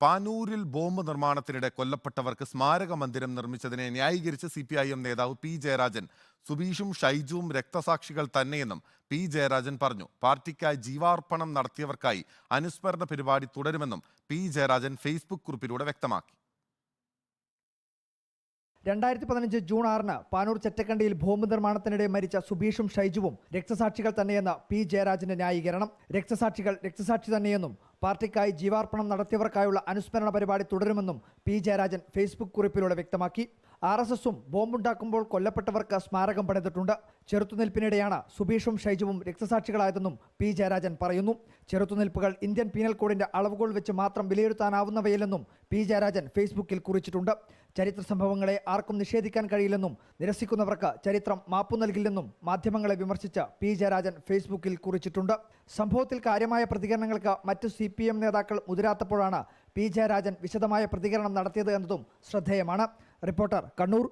പാനൂരിൽ bomb നിർമ്മാണത്തിനിടെ കൊല്ലപ്പെട്ടവർക്ക് സ്മാരക മന്ദിരം നിർമ്മിച്ചതിനെ ന്യായീകരിച്ച് CPIM നേതാവ് P. ജയരാജൻ സുബീഷും ഷൈജുവും രക്തസാക്ഷികൾ തന്നെയെന്നും P. ജയരാജൻ പറഞ്ഞു. പാർട്ടിക്കായി ജീവാർപ്പണം നടത്തിയവർക്കായി അനുസ്മരണ പരിപാടി തുടരുമെന്നും P. ജയരാജൻ ഫേസ്ബുക്ക് കുറിപ്പിലൂടെ വ്യക്തമാക്കി. 2015 ജൂൺ 6 പാനൂർ ചെറ്റക്കണ്ടിയിൽ ബോംബ് നിർമ്മാണത്തിനിടെ മരിച്ച സുബീഷും ഷൈജുവും രക്തസാക്ഷികൾ തന്നെയെന്ന P. ജയരാജന്റെ ന്യായീകരണം. രക്തസാക്ഷികൾ രക്തസാക്ഷി തന്നെയെന്നും പാർട്ടിക്കായി ജീവാർപ്പണം നടത്തിയവർക്കായുള്ള അനുസ്മരണ പരിപാടി തുടരുമെന്നും P. ജയരാജൻ ഫേസ്ബുക്ക് കുറിപ്പിലൂടെ വ്യക്തമാക്കി. RSSും ബോംബുണ്ടാക്കുമ്പോൾ കൊല്ലപ്പെട്ടവർക്ക് സ്മാരകം പണിതിട്ടുണ്ട്. ചെറുത്തുനിൽപ്പിനിടെയാണ് സുബീഷും ഷൈജുവും രക്തസാക്ഷികളായതെന്നും P. ജയരാജൻ പറയുന്നു. ചെറുത്തുനിൽപ്പുകൾ ഇന്ത്യൻ പീനൽ കോഡിന്റെ അളവുകൾ വെച്ച് മാത്രം വിലയിരുത്താനാവുന്നവയില്ലെന്നും P. ജയരാജൻ ഫേസ്ബുക്കിൽ കുറിച്ചിട്ടുണ്ട്. ചരിത്ര സംഭവങ്ങളെ ആർക്കും നിഷേധിക്കാൻ കഴിയില്ലെന്നും നിരസിക്കുന്നവർക്ക് ചരിത്രം മാപ്പു നൽകില്ലെന്നും മാധ്യമങ്ങളെ വിമർശിച്ച് P. ജയരാജൻ ഫേസ്ബുക്കിൽ കുറിച്ചിട്ടുണ്ട്. സംഭവത്തിൽ കാര്യമായ പ്രതികരണങ്ങൾക്ക് മറ്റ് CPM നേതാക്കൾ മുതിരാത്തപ്പോഴാണ് P. ജയരാജൻ വിശദമായ പ്രതികരണം നടത്തിയത് എന്നതും ശ്രദ്ധേയമാണ്. റിപ്പോർട്ടർ, കണ്ണൂർ.